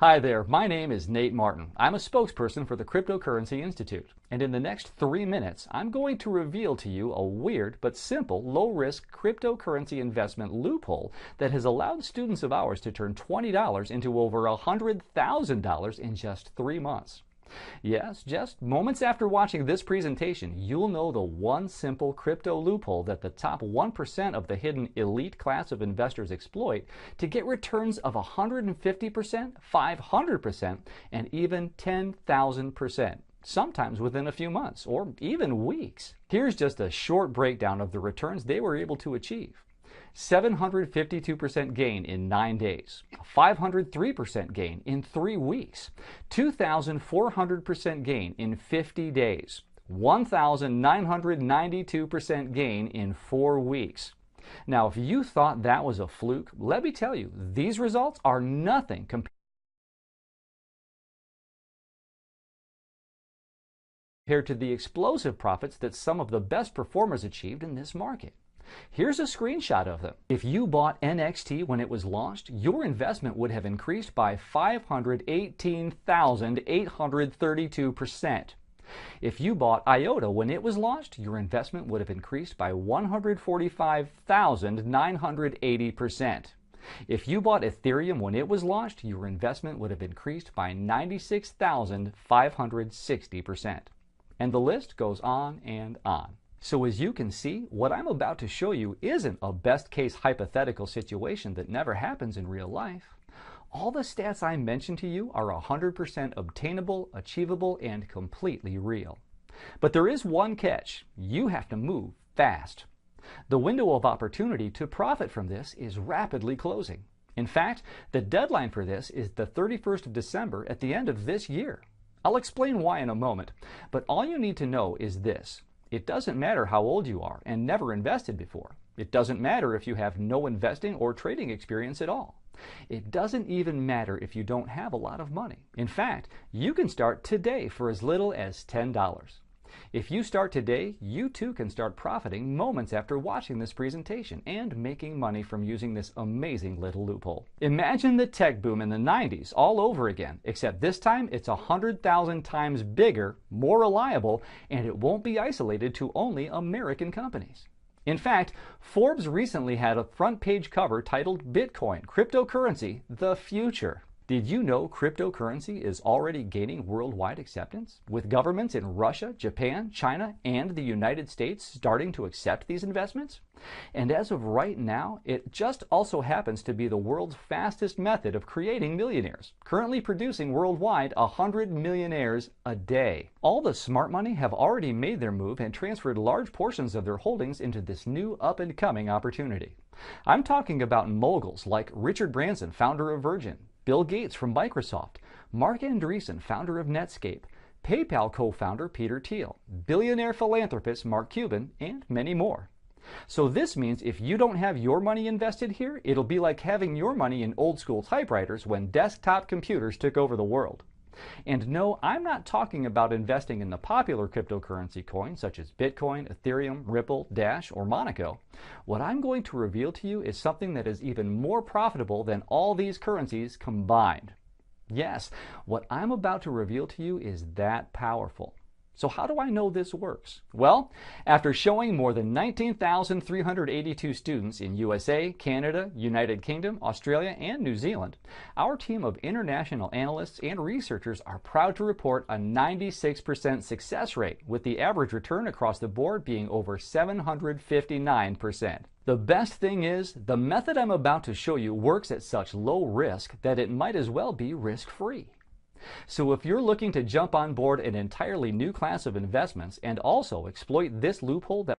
Hi there, my name is Nate Martin. I'm a spokesperson for the Cryptocurrency Institute, and in the next 3 minutes, I'm going to reveal to you a weird but simple, low-risk cryptocurrency investment loophole that has allowed students of ours to turn $20 into over $100,000 in just 3 months. Yes, just moments after watching this presentation, you'll know the one simple crypto loophole that the top 1% of the hidden elite class of investors exploit to get returns of 150%, 500%, and even 10,000%, sometimes within a few months or even weeks. Here's just a short breakdown of the returns they were able to achieve. 752% gain in 9 days, 503% gain in 3 weeks, 2,400% gain in 50 days, 1,992% gain in 4 weeks. Now, if you thought that was a fluke, let me tell you, these results are nothing compared to the explosive profits that some of the best performers achieved in this market. Here's a screenshot of them. If you bought NXT when it was launched, your investment would have increased by 518,832%. If you bought IOTA when it was launched, your investment would have increased by 145,980%. If you bought Ethereum when it was launched, your investment would have increased by 96,560%. And the list goes on and on. So as you can see, what I'm about to show you isn't a best-case hypothetical situation that never happens in real life. All the stats I mentioned to you are 100% obtainable, achievable, and completely real. But there is one catch. You have to move fast. The window of opportunity to profit from this is rapidly closing. In fact, the deadline for this is the 31st of December at the end of this year. I'll explain why in a moment, but all you need to know is this. It doesn't matter how old you are and never invested before. It doesn't matter if you have no investing or trading experience at all. It doesn't even matter if you don't have a lot of money. In fact, you can start today for as little as $10. If you start today, you too can start profiting moments after watching this presentation and making money from using this amazing little loophole. Imagine the tech boom in the 90s all over again, except this time it's 100,000 times bigger, more reliable, and it won't be isolated to only American companies. In fact, Forbes recently had a front page cover titled Bitcoin, Cryptocurrency, the Future. Did you know cryptocurrency is already gaining worldwide acceptance, with governments in Russia, Japan, China, and the United States starting to accept these investments? And as of right now, it just also happens to be the world's fastest method of creating millionaires, currently producing worldwide 100 millionaires a day. All the smart money have already made their move and transferred large portions of their holdings into this new up-and-coming opportunity. I'm talking about moguls like Richard Branson, founder of Virgin, Bill Gates from Microsoft, Marc Andreessen, founder of Netscape, PayPal co-founder Peter Thiel, billionaire philanthropist Mark Cuban, and many more. So this means if you don't have your money invested here, it'll be like having your money in old school typewriters when desktop computers took over the world. And no, I'm not talking about investing in the popular cryptocurrency coins such as Bitcoin, Ethereum, Ripple, Dash, or Monaco. What I'm going to reveal to you is something that is even more profitable than all these currencies combined. Yes, what I'm about to reveal to you is that powerful. So how do I know this works? Well, after showing more than 19,382 students in USA, Canada, United Kingdom, Australia, and New Zealand, our team of international analysts and researchers are proud to report a 96% success rate, with the average return across the board being over 759%. The best thing is, the method I'm about to show you works at such low risk that it might as well be risk-free. So if you're looking to jump on board an entirely new class of investments and also exploit this loophole that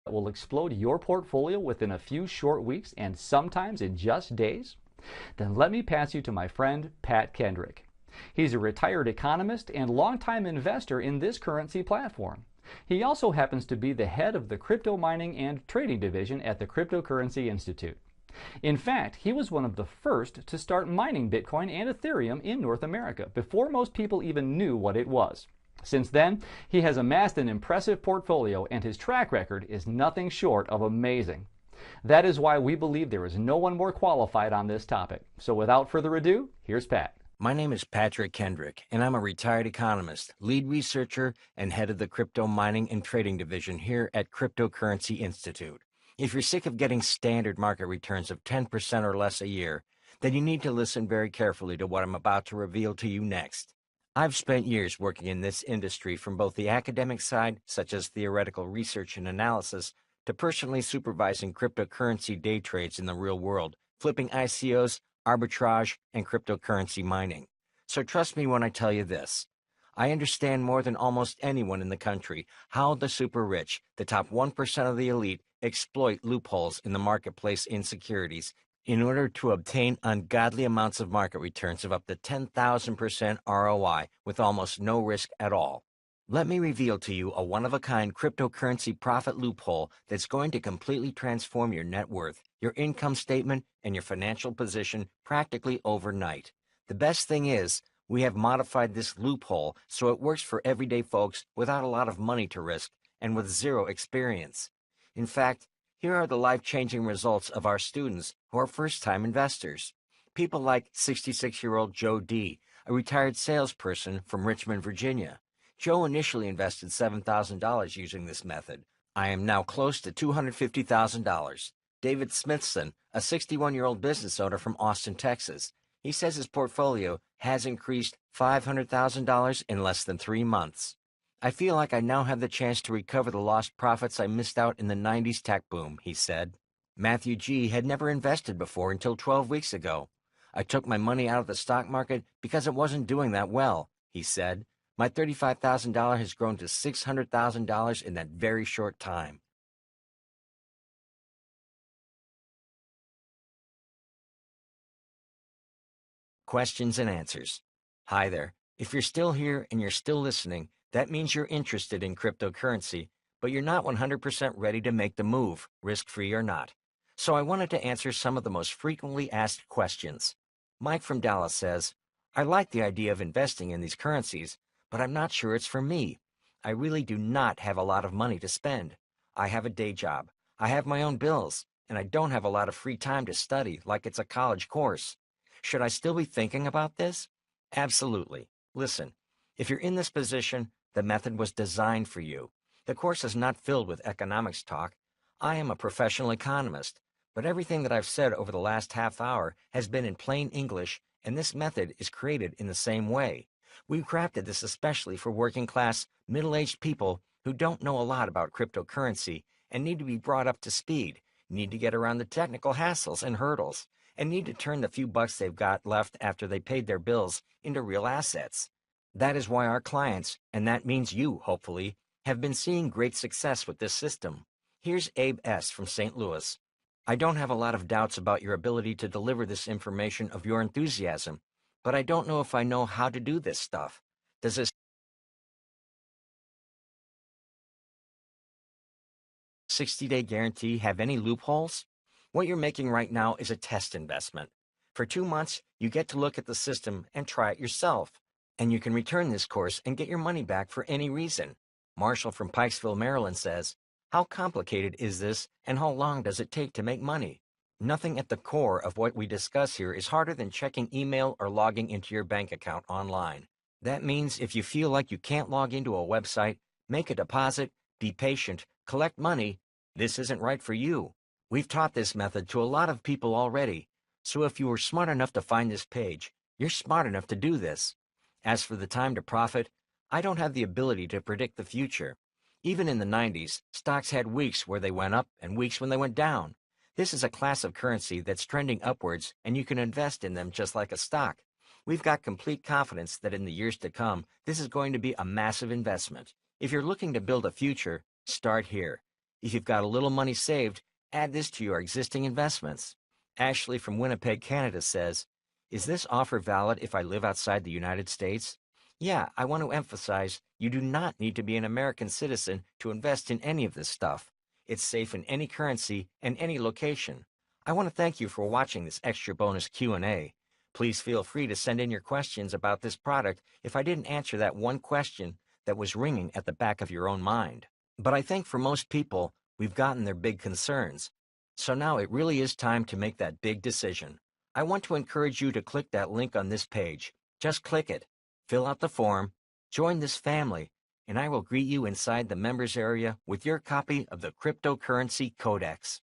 will explode your portfolio within a few short weeks and sometimes in just days, then let me pass you to my friend Pat Kendrick. He's a retired economist and longtime investor in this currency platform. He also happens to be the head of the crypto mining and trading division at the Cryptocurrency Institute. In fact, he was one of the first to start mining Bitcoin and Ethereum in North America before most people even knew what it was. Since then, he has amassed an impressive portfolio and his track record is nothing short of amazing. That is why we believe there is no one more qualified on this topic. So without further ado, here's Pat. My name is Patrick Kendrick, and I'm a retired economist, lead researcher, and head of the crypto mining and trading division here at Cryptocurrency Institute. If you're sick of getting standard market returns of 10% or less a year, then you need to listen very carefully to what I'm about to reveal to you next. I've spent years working in this industry from both the academic side, such as theoretical research and analysis, to personally supervising cryptocurrency day trades in the real world, flipping ICOs, arbitrage, and cryptocurrency mining. So trust me when I tell you this. I understand more than almost anyone in the country how the super rich, the top 1% of the elite, exploit loopholes in the marketplace in securities in order to obtain ungodly amounts of market returns of up to 10,000% ROI with almost no risk at all. Let me reveal to you a one-of-a-kind cryptocurrency profit loophole that's going to completely transform your net worth, your income statement, and your financial position practically overnight. The best thing is, we have modified this loophole so it works for everyday folks without a lot of money to risk and with zero experience. In fact, here are the life-changing results of our students who are first-time investors. People like 66-year-old Joe D., a retired salesperson from Richmond, Virginia. Joe initially invested $7,000 using this method. I am now close to $250,000. David Smithson, a 61-year-old business owner from Austin, Texas. He says his portfolio has increased $500,000 in less than 3 months. I feel like I now have the chance to recover the lost profits I missed out in the 90s tech boom, he said. Matthew G. had never invested before until 12 weeks ago. I took my money out of the stock market because it wasn't doing that well, he said. My $35,000 has grown to $600,000 in that very short time. Questions and answers. Hi there. If you're still here and you're still listening, that means you're interested in cryptocurrency, but you're not 100% ready to make the move, risk-free or not. So I wanted to answer some of the most frequently asked questions. Mike from Dallas says, I like the idea of investing in these currencies, but I'm not sure it's for me. I really do not have a lot of money to spend. I have a day job. I have my own bills, and I don't have a lot of free time to study like it's a college course. Should I still be thinking about this? Absolutely. Listen, if you're in this position, the method was designed for you. The course is not filled with economics talk. I am a professional economist, but everything that I've said over the last half hour has been in plain English, and this method is created in the same way. We've crafted this especially for working-class, middle-aged people who don't know a lot about cryptocurrency and need to be brought up to speed, need to get around the technical hassles and hurdles, and need to turn the few bucks they've got left after they paid their bills into real assets. That is why our clients, and that means you, hopefully, have been seeing great success with this system. Here's Abe S. from St. Louis. I don't have a lot of doubts about your ability to deliver this information of your enthusiasm, but I don't know if I know how to do this stuff. Does this 60-day guarantee have any loopholes? What you're making right now is a test investment. For 2 months, you get to look at the system and try it yourself. And you can return this course and get your money back for any reason. Marshall from Pikesville, Maryland says, how complicated is this and how long does it take to make money? Nothing at the core of what we discuss here is harder than checking email or logging into your bank account online. That means if you feel like you can't log into a website, make a deposit, be patient, collect money, this isn't right for you. We've taught this method to a lot of people already. So if you were smart enough to find this page, you're smart enough to do this. As for the time to profit, I don't have the ability to predict the future. Even in the 90s, stocks had weeks where they went up and weeks when they went down. This is a class of currency that's trending upwards, and you can invest in them just like a stock. We've got complete confidence that in the years to come, this is going to be a massive investment. If you're looking to build a future, start here. If you've got a little money saved, add this to your existing investments. Ashley from Winnipeg, Canada says, is this offer valid if I live outside the United States? Yeah, I want to emphasize, you do not need to be an American citizen to invest in any of this stuff. It's safe in any currency and any location. I want to thank you for watching this extra bonus Q&A. Please feel free to send in your questions about this product if I didn't answer that one question that was ringing at the back of your own mind. But I think for most people, we've gotten their big concerns. So now it really is time to make that big decision. I want to encourage you to click that link on this page. Just click it, fill out the form, join this family, and I will greet you inside the members area with your copy of the Cryptocurrency Codex.